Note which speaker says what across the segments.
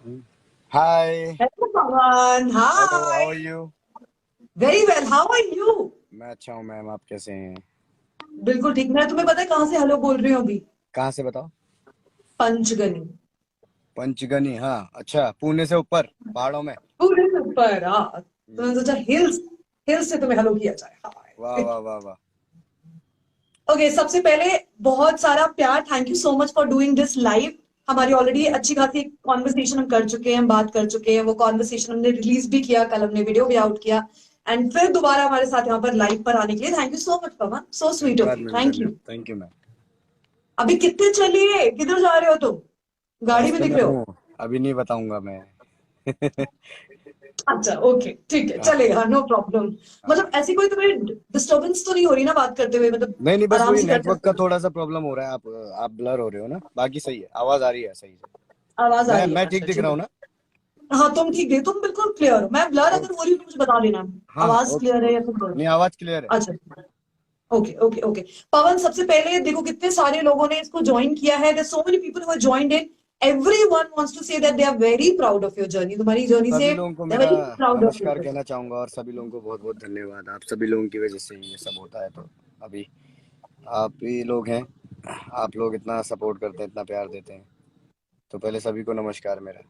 Speaker 1: Hi.
Speaker 2: Hello, Pawan.
Speaker 1: Hello, how
Speaker 2: Hi.
Speaker 1: Are you?
Speaker 2: Very well. How are you?
Speaker 1: मैं अच्छा हूँ ma'am, आप कैसे हैं?
Speaker 2: बिल्कुल ठीक। मैं तुम्हें पता है कहाँ से हेलो बोल रही हूँ अभी?
Speaker 1: कहाँ से बताओ?
Speaker 2: पंचगनी।
Speaker 1: पंचगनी, हाँ अच्छा, पुणे से ऊपर पहाड़ों में।
Speaker 2: पूरे से ऊपर। हाँ, तो मैंने
Speaker 1: हम्म,
Speaker 2: सोचा हिल्स, हिल्स से तुम्हें हेलो किया जाए।
Speaker 1: वाह
Speaker 2: हाय।
Speaker 1: वाह वाह वाह।
Speaker 2: ओके, सबसे पहले बहुत सारा प्यार। Thank you so much for doing this live. हमारी ऑलरेडी अच्छी खासी कॉन्वर्सेशन हम कर चुके हैं, हम बात कर चुके हैं। वो कॉन्वर्सेशन हमने रिलीज भी किया, कल हमने वीडियो भी आउट किया। एंड फिर दोबारा हमारे साथ यहाँ पर लाइव पर आने के लिए thank you so much Pawan. So sweet of
Speaker 1: धन्यवाद
Speaker 2: यू।
Speaker 1: Ma'am,
Speaker 2: thank you.
Speaker 1: धन्यवाद, थैंक यू मैम।
Speaker 2: अभी कितने चलिए, किधर जा रहे हो तुम? गाड़ी में
Speaker 1: रास्ते
Speaker 2: दिख
Speaker 1: में
Speaker 2: रहे हो?
Speaker 1: हूँ, अभी नहीं बताऊंगा मैं।
Speaker 2: अच्छा, ओके, ठीक है,
Speaker 1: हाँ
Speaker 2: चलेगा, नो प्रॉब्लम। मतलब
Speaker 1: हाँ।
Speaker 2: ऐसी कोई तुम्हें डिस्टर्बेंस तो नहीं हो रही ना बात करते हुए? मतलब
Speaker 1: नहीं नहीं, बस
Speaker 2: आराम
Speaker 1: वही
Speaker 2: से कर
Speaker 1: नेटवर्क
Speaker 2: सकते
Speaker 1: का
Speaker 2: हो?
Speaker 1: थोड़ा सा प्रॉब्लम हो रहा है। आप ब्लर हो रहे हो ना, बाकी सही है, आवाज आ रही है सही से।
Speaker 2: आवाज आ
Speaker 1: मैं
Speaker 2: रही है,
Speaker 1: मैं ठीक
Speaker 2: अच्छा
Speaker 1: दिख
Speaker 2: ठीक
Speaker 1: रहा
Speaker 2: है।
Speaker 1: हूँ ना?
Speaker 2: हाँ, तुम ठीक है, तुम बिल्कुल क्लियर हो। मैं ब्लर
Speaker 1: ओ,
Speaker 2: अगर हो रही हूँ तो मुझे बता देना।
Speaker 1: हाँ हाँ,
Speaker 2: आवाज
Speaker 1: ओके
Speaker 2: क्लियर है या
Speaker 1: ओके।
Speaker 2: फिर blur?
Speaker 1: नहीं, आवाज क्लियर है।
Speaker 2: अच्छा, ओके ओके ओके। पवन, सबसे पहले देखो कितने सारे लोगों ने इसको ज्वाइन किया है। There so many people who have joined in. Everyone wants to say that they are very proud of your journey. तुम्हारी जर्नी से
Speaker 1: सभी लोगों को
Speaker 2: दे आर
Speaker 1: मेरा
Speaker 2: वेरी प्राउड ऑफ
Speaker 1: नमस्कार
Speaker 2: योर।
Speaker 1: कहना चाहूंगा, और सभी लोगों को बहुत बहुत धन्यवाद। आप सभी लोगों की वजह से ही ये सब होता है। तो अभी आप ही लोग हैं, आप लोग इतना सपोर्ट करते हैं, इतना प्यार देते हैं, तो पहले सभी को नमस्कार मेरा।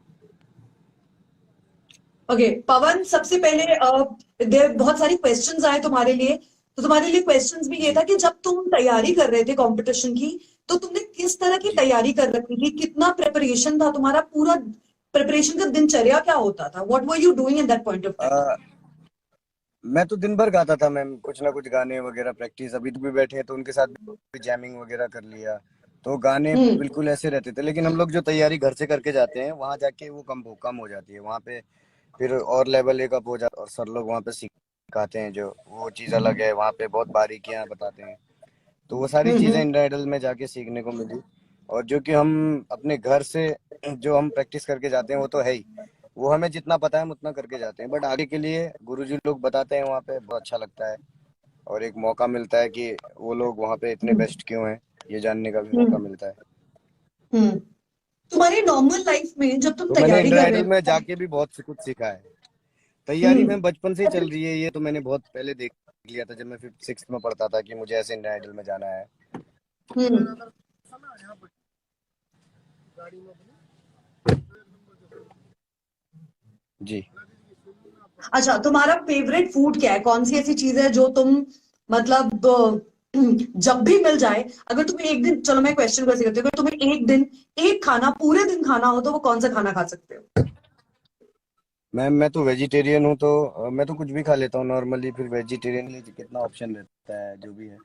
Speaker 2: ओके पवन, सबसे पहले देर बहुत सारी क्वेश्चंस आए तुम्हारे लिए। तो तुम्हारे लिए क्वेश्चंस भी ये
Speaker 1: जी
Speaker 2: था कि जब तुम तैयारी कर रहे थे कंपटीशन की, तो तुमने किस तरह की
Speaker 1: जी।
Speaker 2: तैयारी कर रखी थी? कितना प्रिपरेशन था तुम्हारा? पूरा प्रिपरेशन का दिनचर्या क्या होता था? What were you doing at that point of time?
Speaker 1: Uh, मैं तो दिन भर गाता था मैम, कुछ ना कुछ गाने वगैरह प्रैक्टिस। अभी तो भी बैठे हैं तो उनके साथ भी जैमिंग वगैरह कर लिया। तो गाने
Speaker 2: हम्म
Speaker 1: बिल्कुल ऐसे रहते थे, लेकिन हम लोग जो तैयारी घर से करके जाते हैं वहाँ जाके वो कम हो जाती है वहाँ पे। फिर और लेवल एक अप हो जाता है, और सर लोग वहाँ पे सिखाते हैं, जो वो चीज़ अलग है। वहाँ पे बहुत बारीकियाँ बताते हैं। तो वो सारी चीज़ें
Speaker 2: हम्म
Speaker 1: इंडिया आइडल में जाके सीखने को मिली। और जो कि हम अपने घर से जो हम प्रैक्टिस करके जाते हैं वो तो है ही। वो हमें जितना पता है हम उतना करके जाते हैं, बट आगे के लिए गुरुजी लोग बताते हैं वहाँ पे, बहुत अच्छा लगता है। और एक मौका मिलता है कि वो लोग वहाँ पे इतने
Speaker 2: हम्म
Speaker 1: बेस्ट क्यों हैं, ये जानने का भी मौका
Speaker 2: हम्म
Speaker 1: मिलता है।
Speaker 2: हम्म। तुम्हारी नॉर्मल लाइफ में जब तुम
Speaker 1: तो मैंने
Speaker 2: तैयारी
Speaker 1: इंडिया
Speaker 2: कर रहे
Speaker 1: आइडल में
Speaker 2: हो।
Speaker 1: जाके भी बहुत कुछ सीखा है। तैयारी
Speaker 2: हम्म
Speaker 1: में बचपन से ही चल रही है ये, तो मैंने बहुत पहले देख लिया था, जब मैं फिफ्थ सिक्स में पढ़ता था कि मुझे ऐसे इंडिया आइडल में जाना है।
Speaker 2: हम्म।
Speaker 1: जी।
Speaker 2: अच्छा, तुम्हारा फेवरेट फूड क्या है? कौन सी ऐसी चीज है जो तुम मतलब जब भी मिल जाए, अगर तुम्हें एक दिन, चलो मैं क्वेश्चन कैसे करती हूँ, अगर तुम्हें एक दिन एक खाना पूरे दिन खाना हो तो वो कौन सा खाना खा सकते हो?
Speaker 1: मैम मैं तो वेजिटेरियन हूँ, तो मैं तो कुछ भी खा लेता हूँ नॉर्मली। फिर वेजिटेरियन में कितना ऑप्शन रहता है, जो भी है।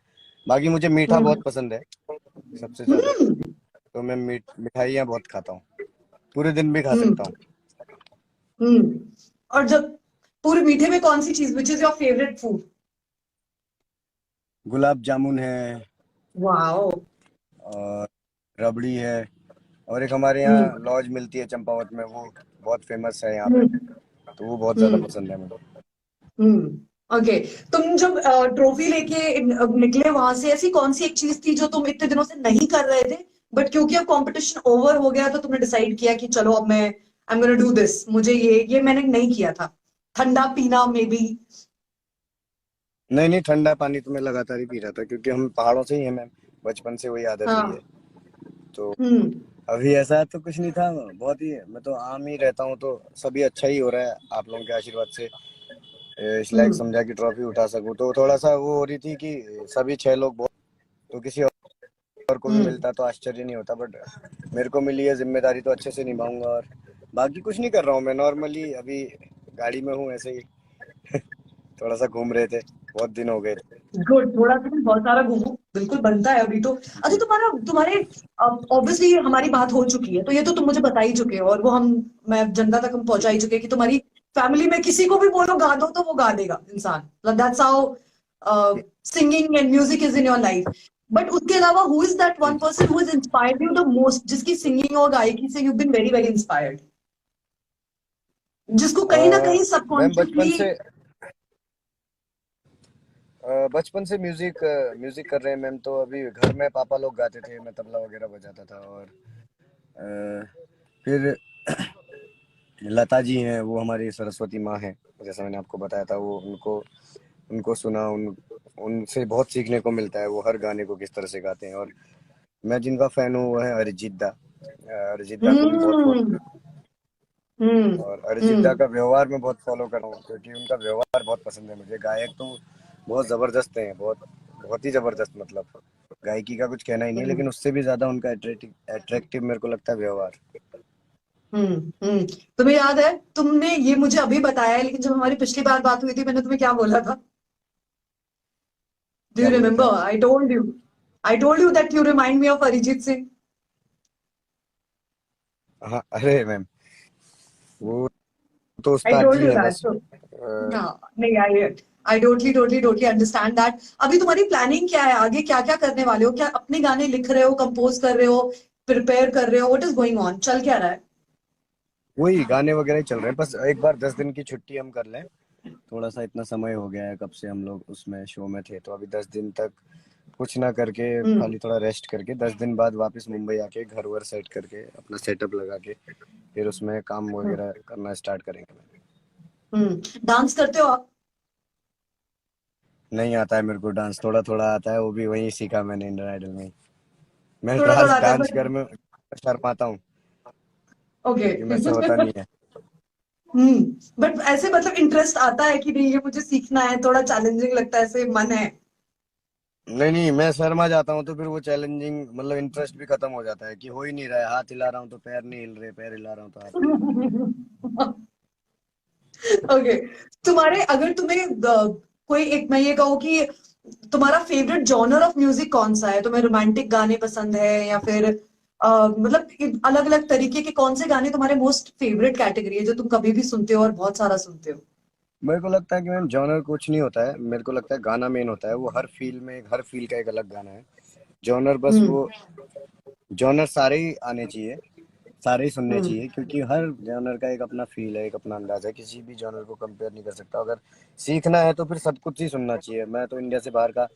Speaker 1: बाकी मुझे मीठा
Speaker 2: हम्म
Speaker 1: बहुत पसंद है, सबसे ज़्यादा।
Speaker 2: हम्म
Speaker 1: तो मैं मिठाइयाँ बहुत खाता हूँ, पूरे दिन भी खा
Speaker 2: हम्म
Speaker 1: सकता हूँ।
Speaker 2: हम्म। और जब पूरे मीठे में कौन सी चीज, which is your favourite food?
Speaker 1: Gulab jamun है,
Speaker 2: वाओ।
Speaker 1: और रबड़ी है, और एक हमारे यहाँ
Speaker 2: हम्म
Speaker 1: लॉज मिलती है चंपावत में, वो बहुत फेमस है यहाँ पे।
Speaker 2: हम्म
Speaker 1: तो वो बहुत ज़्यादा
Speaker 2: हम्म
Speaker 1: पसंद है मुझे।
Speaker 2: ओके। तुम जब ट्रॉफी लेके निकले वहां से, ऐसी कौन सी एक चीज थी जो तुम इतने दिनों से नहीं कर रहे थे, बट क्योंकि अब कंपटीशन ओवर हो गया तो तुमने डिसाइड किया कि चलो अब मैं I am gonna do this. मुझे ये मैंने नहीं किया था। ठंडा पीना मे बी।
Speaker 1: नहीं नहीं, ठंडा पानी तो मैं लगातार ही पी रहा था, क्योंकि हम पहाड़ों से ही हैं मैम, बचपन से वही आदत रही है।
Speaker 2: हाँ।
Speaker 1: तो
Speaker 2: हम्म
Speaker 1: अभी ऐसा तो कुछ नहीं था, बहुत ही मैं तो आम ही रहता हूँ। तो सभी अच्छा ही हो रहा है आप लोगों के आशीर्वाद से। इस लायक
Speaker 2: हम्म
Speaker 1: समझा कि ट्रॉफी उठा सकूं, तो थोड़ा सा वो हो रही थी कि सभी छह लोग बहुत, तो किसी और को भी
Speaker 2: हम्म
Speaker 1: मिलता तो आश्चर्य नहीं होता। बट मेरे को मिली है जिम्मेदारी, तो अच्छे से निभाऊंगा। और बाकी कुछ नहीं कर रहा हूँ मैं, नॉर्मली अभी गाड़ी में हूँ ऐसे ही। थोड़ा सा घूम रहे थे, बहुत दिन हो गए थे।
Speaker 2: गुड। थोड़ा सा भी बहुत सारा घूमो, बिल्कुल बनता है अभी तो। अच्छा,
Speaker 1: जी।
Speaker 2: तुम्हारे ऑब्वियसली हमारी बात हो चुकी है तो ये तो तुम मुझे बता ही चुके हो, और वो हम मैं जनता तक हम पहुंचा ही चुके हैं कि तुम्हारी फैमिली में किसी को भी बोलो गा दो तो वो गा देगा इंसान। That's how singing and music is in your life. But उसके अलावा who is that
Speaker 1: G
Speaker 2: one
Speaker 1: G.
Speaker 2: Person who is inspired you the most, जिसकी सिंगिंग और गायकी से you been very very inspired, जिसको कहीं ना कहीं
Speaker 1: मैम बचपन
Speaker 2: सबकॉन्शियसली।
Speaker 1: से बचपन से म्यूजिक कर रहे हैं मैम। तो अभी घर में पापा लोग गाते थे, मैं तबला वगैरह बजाता था। और अ, फिर लता जी हैं, वो हमारी सरस्वती माँ हैं, जैसा मैंने आपको बताया था। वो उनको उनको सुना, उनसे बहुत सीखने को मिलता है, वो हर गाने को किस तरह से गाते हैं। और मैं जिनका फैन हूँ वो है अरिजीत दा। अरिजीत दा को भी बहुत फॉलो
Speaker 2: हम्म
Speaker 1: करता
Speaker 2: हम्म
Speaker 1: हूँ, और अरिजीत दा
Speaker 2: हम्म
Speaker 1: का व्यवहार मैं बहुत फॉलो कर रहा हूँ, क्योंकि उनका व्यवहार बहुत पसंद है मुझे। गायक तो बहुत जबरदस्त है, बहुत बहुत ही जबरदस्त, मतलब गायकी का कुछ कहना ही नहीं है,
Speaker 2: हम्म
Speaker 1: लेकिन उससे भी ज्यादा उनका अट्रैक्टिव मेरे को लगता है व्यवहार।
Speaker 2: हम्म। तुम्हें याद है, तुमने ये मुझे अभी बताया है, लेकिन जब हमारी पिछली बार बात हुई थी मैंने तुम्हें क्या बोला था? डू
Speaker 1: क्या
Speaker 2: यू
Speaker 1: बोला था?
Speaker 2: Remember? I told you that you remind me of Arijit Singh.
Speaker 1: हाँ, अरे मैम, वो तो
Speaker 2: आई
Speaker 1: उस्ताद
Speaker 2: टोल्ड
Speaker 1: जी
Speaker 2: यू
Speaker 1: हैं
Speaker 2: दैट।
Speaker 1: बस।
Speaker 2: हाँ, नहीं, I totally totally totally understand that. अभी तुम्हारी प्लानिंग क्या है? आगे क्या क्या करने वाले हो? क्या अपने गाने लिख रहे हो, कंपोज कर रहे हो, प्रिपेयर कर रहे हो? What is going on? चल क्या रहा है?
Speaker 1: वही गाने वगैरह ही चल रहे हैं, बस एक बार 10 दिन की छुट्टी हम कर लें। थोड़ा सा इतना समय हो गया है, कब से हम लोग उसमें शो में थे, तो अभी 10 दिन तक कुछ ना करके,
Speaker 2: हम्म
Speaker 1: खाली थोड़ा रेस्ट करके 10 दिन बाद वापस मुंबई आके घर वर सेट करके अपना सेटअप लगा के फिर उसमें काम
Speaker 2: हम्म
Speaker 1: वगैरह करना स्टार्ट करेंगे।
Speaker 2: डांस करते हो आप?
Speaker 1: नहीं आता है मेरे को डांस, थोड़ा थोड़ा आता है, वो भी वहीं सीखा मैंने इंडियन आइडल में ही। मैं
Speaker 2: थोड़ा थोड़ा
Speaker 1: डांस
Speaker 2: आता है
Speaker 1: डांस कर
Speaker 2: बट।
Speaker 1: में शर्माता हूँ,
Speaker 2: ओके।
Speaker 1: क्योंकि मेरे से होता नहीं है।
Speaker 2: बट ऐसे मतलब इंटरेस्ट आता है कि नहीं, ये मुझे सीखना है, थोड़ा चैलेंजिंग लगता है, ऐसे मन है?
Speaker 1: नहीं नहीं, मैं शर्मा जाता हूँ, तो फिर वो चैलेंजिंग मतलब इंटरेस्ट भी खत्म हो जाता है, कि हो ही नहीं रहा है, हाथ हिला रहा हूँ तो पैर नहीं हिल रहे, पैर हिला रहा हूँ तो हाथ नहीं हिल रहे।
Speaker 2: ओके। तुम्हारे, अगर तुम्हें कोई एक, मैं ये कहूँ कि तुम्हारा फेवरेट जॉनर ऑफ म्यूजिक कौन सा है? तुम्हें रोमांटिक गाने पसंद है या फिर मतलब अलग अलग तरीके के कौन से गाने तुम्हारे मोस्ट फेवरेट कैटेगरी है जो तुम कभी भी सुनते हो और बहुत सारा सुनते हो?
Speaker 1: मेरे को लगता है कि मैम जॉनर कुछ नहीं होता है, मेरे को लगता है गाना मेन होता है। वो हर फील में, हर फील का एक अलग गाना है। जॉनर बस
Speaker 2: हम्म
Speaker 1: वो, जॉनर सारे ही आने चाहिए, सारे ही सुनने
Speaker 2: हम्म
Speaker 1: चाहिए, क्योंकि हर जॉनर का एक अपना फील है, एक अपना अंदाज है, किसी भी जॉनर को कंपेयर नहीं कर सकता। अगर सीखना है तो फिर सब कुछ ही सुनना चाहिए। मैं तो इंडिया से बाहर का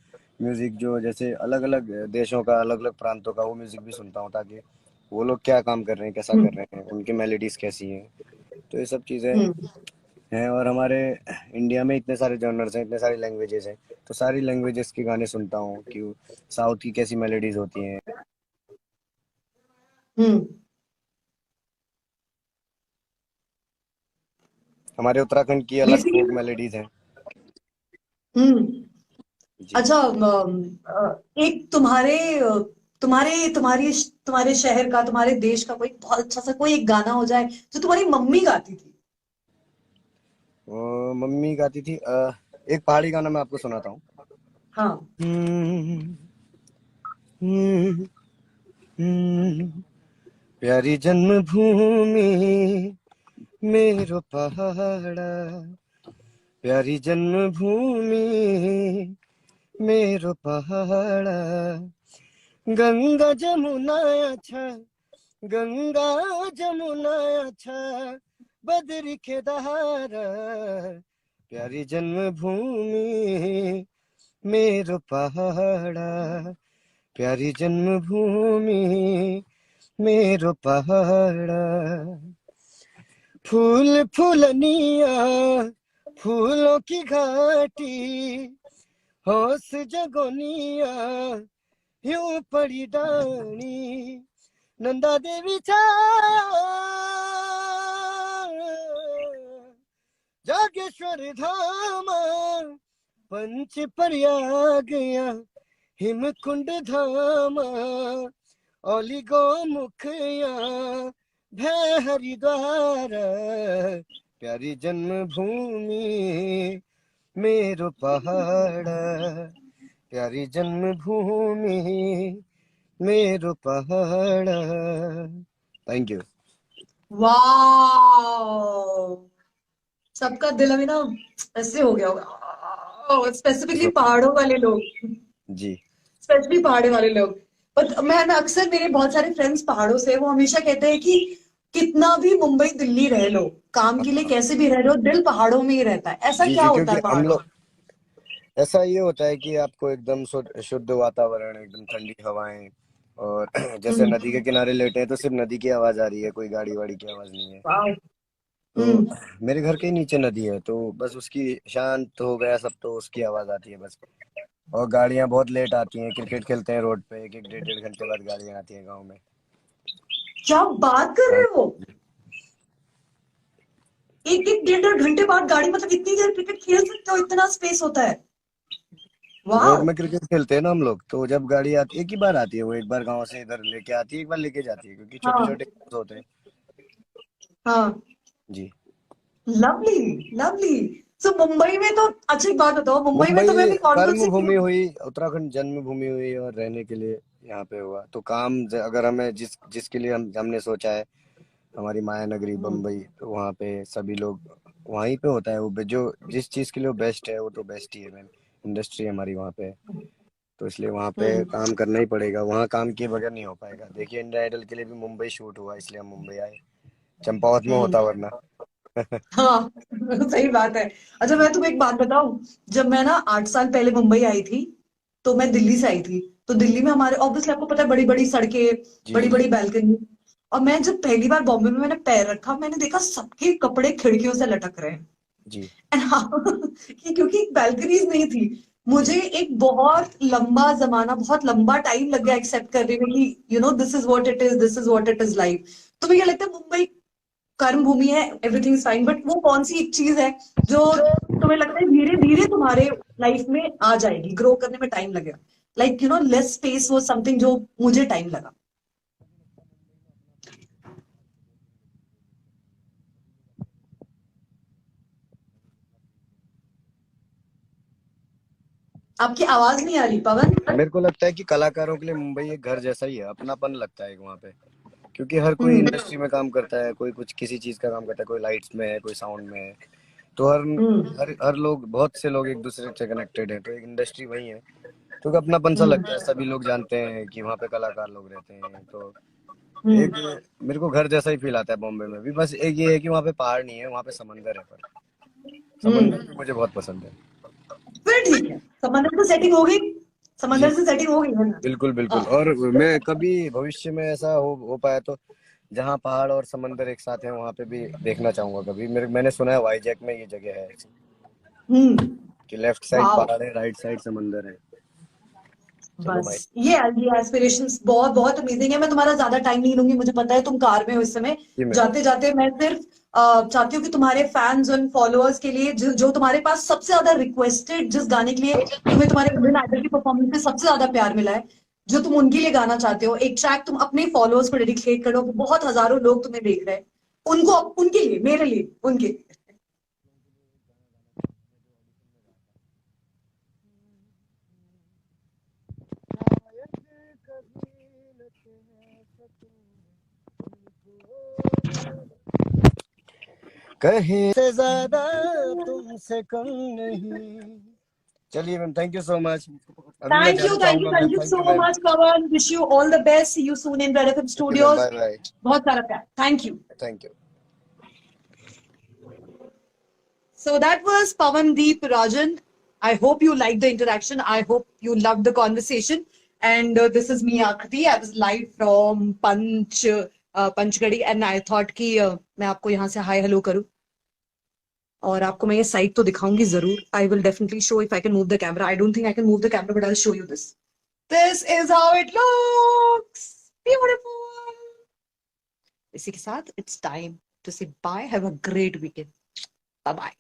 Speaker 1: म्यूजिक, जो जैसे अलग अलग देशों का, अलग अलग प्रांतों का, वो म्यूजिक भी सुनता हूँ, ताकि वो लोग क्या काम कर रहे हैं, कैसा कर
Speaker 2: हम्म
Speaker 1: रहे हैं, उनकी मेलोडीज कैसी हैं। तो ये सब चीज़ें
Speaker 2: हम्म
Speaker 1: हैं। और हमारे इंडिया में इतने सारे जॉनर्स हैं, इतने सारी लैंग्वेजेस हैं, तो सारी लैंग्वेजेस के गाने सुनता हूँ कि साउथ की कैसी मेलोडीज होती हैं,
Speaker 2: हम्म।
Speaker 1: हमारे उत्तराखंड की अलग
Speaker 2: बेसिकली।
Speaker 1: फोक मेलोडीज हैं।
Speaker 2: हम्म।
Speaker 1: जी।
Speaker 2: अच्छा, एक तुम्हारे तुम्हारे तुम्हारी तुम्हारे शहर का, तुम्हारे देश का कोई बहुत अच्छा सा कोई एक गाना हो जाए जो तुम्हारी मम्मी गाती थी।
Speaker 1: मम्मी गाती थी, एक पहाड़ी गाना मैं आपको सुनाता हूँ।
Speaker 2: हाँ।
Speaker 1: हम्म, हम्म, हम्म, प्यारी जन्मभूमि मेरो पहाड़ा, प्यारी जन्मभूमि मेरो पहाड़ा, गंगा जमुना अच्छा, गंगा जमुना अच्छा, बद्री केदार, प्यारी जन्मभूमि मेरो पहाड़ा, प्यारी जन्मभूमि मेरो पहाड़ा, फूल फूलनिया, फूलों की घाटी, होश जगोनिया, यूं पड़ी डाणी, नंदा देवी छाया, जागेश्वर धाम, पंच प्रयाग या हिमकुंड धाम, ओली गौमुखया भय हरिद्वार, प्यारी जन्मभूमि मेरो पहाड़, प्यारी जन्मभूमि मेरो पहाड़। Thank you.
Speaker 2: वाह! सबका दिल अभी ना ऐसे हो गया होगा, स्पेसिफिकली पहाड़ों वाले लोग,
Speaker 1: जी।
Speaker 2: स्पेशली पहाड़े वाले लोग। पर मैं अक्सर, मेरे बहुत सारे फ्रेंड्स पहाड़ों से, वो हमेशा कहते हैं कि कितना भी मुंबई दिल्ली रह लो, काम के लिए कैसे भी रह लो, दिल पहाड़ों में ही रहता है। ऐसा
Speaker 1: जी
Speaker 2: क्या
Speaker 1: जी,
Speaker 2: होता
Speaker 1: क्योंकि
Speaker 2: है
Speaker 1: हम
Speaker 2: पहाड़ों में?
Speaker 1: लोग, ऐसा ये होता है कि आपको एकदम शुद्ध शुद्ध वातावरण, एकदम ठंडी हवाएं, और जैसे
Speaker 2: हम्म।
Speaker 1: नदी के किनारे लेटे हैं तो सिर्फ नदी की आवाज आ रही है, कोई गाड़ी वाड़ी की आवाज नहीं है।
Speaker 2: वाह!
Speaker 1: तो मेरे घर के नीचे नदी है, तो बस उसकी शांत हो गया सब, तो उसकी आवाज आती है बस। और गाड़ियां बहुत लेट आती हैं, क्रिकेट खेलते हैं रोड पे, एक एक डेढ़ डेढ़ घंटे बाद गाड़ियां आती हैं गाँव में।
Speaker 2: क्या बात कर
Speaker 1: हाँ,
Speaker 2: रहे हो? एक एक डेढ़ डेढ़ घंटे बाद गाड़ी, मतलब इतनी देर क्रिकेट खेल सकते हो? इतना स्पेस होता है?
Speaker 1: रोड
Speaker 2: वाह।
Speaker 1: में क्रिकेट खेलते हैं ना हम लोग, तो जब गाड़ी आती एक ही बार आती है, वो एक बार गांव से इधर लेके आती है, एक बार लेके जाती है, क्योंकि छोटे
Speaker 2: हाँ
Speaker 1: छोटे होते हैं।
Speaker 2: हाँ।
Speaker 1: जी।
Speaker 2: Lovely lovely. सो मुंबई में तो, अच्छा एक बात बताओ, मुंबई में
Speaker 1: मुंबई
Speaker 2: तुम्हें भी कौन कौन
Speaker 1: कर्म
Speaker 2: सी
Speaker 1: भूमि हुई, उत्तराखंड जन्म भूमि हुई, और रहने के लिए यहाँ पे हुआ। तो अगर हमें जिसके लिए हमने सोचा है, हमारी माया नगरी बम्बई, तो वहाँ पे सभी लोग वहीं पे होता है। वो जो जिस चीज के लिए वो बेस्ट है, वो तो बेस्ट ही है मैम। इंडस्ट्री हमारी वहाँ पे है, तो इसलिए वहाँ पे
Speaker 2: हम्म
Speaker 1: काम करना ही पड़ेगा। वहाँ काम किए बगैर नहीं हो पाएगा। देखिए इंडिया आइडल के लिए भी मुंबई शूट हुआ, इसलिए हम मुंबई आए। चंपावत में
Speaker 2: हम्म।
Speaker 1: होता वरना।
Speaker 2: हाँ सही बात है। अच्छा
Speaker 1: जी
Speaker 2: मैं तुम्हें एक बात बताऊं, जब मैं ना 8 साल पहले मुंबई आई थी, तो मैं दिल्ली से आई थी। तो दिल्ली में हमारे ऑब्वियसली आपको पता है, बड़ी बड़ी सड़कें,
Speaker 1: जी
Speaker 2: बड़ी
Speaker 1: जी
Speaker 2: बड़ी बैल्कनी। और मैं जब पहली बार बॉम्बे में मैंने पैर रखा, मैंने देखा सबके कपड़े खिड़कियों से लटक रहे हैं।
Speaker 1: जी
Speaker 2: एंड हाँ क्योंकि बैल्कनीज नहीं थी।
Speaker 1: जी।
Speaker 2: मुझे एक बहुत लंबा जमाना, बहुत लंबा टाइम लग गया एक्सेप्ट करने में कि this is what it is, this is what it is like. तो मुझे लगता है मुंबई कर्म भूमि है, एवरीथिंग इज फाइन, बट वो कौन सी एक चीज है जो तुम्हें लगता है धीरे धीरे तुम्हारे लाइफ में आ जाएगी, ग्रो करने में टाइम लगेगा? लाइक लेस स्पेस वो समथिंग जो मुझे टाइम लगा। आपकी आवाज नहीं आ रही पवन।
Speaker 1: मेरे को लगता है कि कलाकारों के लिए मुंबई एक घर जैसा ही है, अपनापन लगता है वहाँ पे। क्योंकि हर कोई
Speaker 2: हम्म
Speaker 1: इंडस्ट्री में काम करता है, कोई कुछ किसी चीज का काम करता है, कोई लाइट्स में है, कोई साउंड में है। तो हर
Speaker 2: हम्म
Speaker 1: हर हर लोग, बहुत से लोग एक दूसरे से कनेक्टेड है, तो एक इंडस्ट्री वही है। क्योंकि अपनापन सा
Speaker 2: हम्म
Speaker 1: लगता है, सभी लोग जानते हैं कि वहाँ पे कलाकार लोग रहते हैं। तो
Speaker 2: हम्म
Speaker 1: एक मेरे को घर जैसा ही फील आता है बॉम्बे में भी। बस एक ये है कि वहाँ पे पहाड़ नहीं है, वहाँ पे समंदर है। पर समंदर
Speaker 2: हम्म।
Speaker 1: भी मुझे बहुत पसंद है।
Speaker 2: फिर ठीक है, समंदर से सेटिंग हो गई।
Speaker 1: जी
Speaker 2: समंदर से सेटिंग हो गई है ना?
Speaker 1: बिल्कुल बिल्कुल।
Speaker 2: हाँ।
Speaker 1: और मैं कभी भविष्य में ऐसा हो पाया तो जहाँ पहाड़ और समंदर एक साथ हैं, वहाँ पे भी देखना चाहूंगा कभी। मैंने सुना है वाईजैक में ये जगह है ऐसी,
Speaker 2: हम्म।
Speaker 1: कि लेफ्ट साइड
Speaker 2: वाओ।
Speaker 1: पहाड़ है, राइट साइड समंदर है। चलो
Speaker 2: बस
Speaker 1: भाई।
Speaker 2: ये एस्पिरेशंस बहुत बहुत अमेजिंग है। मैं तुम्हारा ज्यादा टाइम नहीं लूंगी, मुझे पता है तुम कार में हो इस समय।
Speaker 1: जी मैम।
Speaker 2: जाते जाते मैं सिर्फ चाहती हूँ कि तुम्हारे फैंस और फॉलोअर्स के लिए, जो तुम्हारे पास सबसे ज्यादा रिक्वेस्टेड, जिस गाने के लिए तुम्हें तुम्हारे इंडियन आइडल की परफॉर्मेंस में सबसे ज्यादा प्यार मिला है, जो तुम उनके लिए गाना चाहते हो, एक ट्रैक तुम अपने फॉलोअर्स को डेडिकेट करो। बहुत हजारों लोग तुम्हें देख रहे हैं, उनको, उनके लिए, मेरे लिए, उनके लिए।
Speaker 1: कहीं से ज्यादा तुमसे कम नहीं। चलिए ma'am, thank you so much. अभी मैं
Speaker 2: थैंक यू
Speaker 1: जाना
Speaker 2: थैंक यू
Speaker 1: चाहूंगा ma'am.
Speaker 2: Thank you
Speaker 1: thank
Speaker 2: so
Speaker 1: you ma'am.
Speaker 2: Much Pawan, wish you all the best, see you soon in Red FM
Speaker 1: thank you ma'am,
Speaker 2: studios.
Speaker 1: Bye bye.
Speaker 2: बहुत सारा प्यार, thank you.
Speaker 1: Thank you.
Speaker 2: So that was Pavandeep Rajan. I hope you liked the interaction. I hope you loved the conversation. And this is me, Akriti. I was live from Panchgadi, and I thought कि मैं आपको यहाँ से hi hello करूँ, और आपको मैं ये साइट तो दिखाऊंगी जरूर. I will definitely show if I can move the camera. I don't think I can move the camera, but I'll show you this. This is how it looks. Beautiful. इसी के साथ it's time to say bye. Have a great weekend. Bye bye.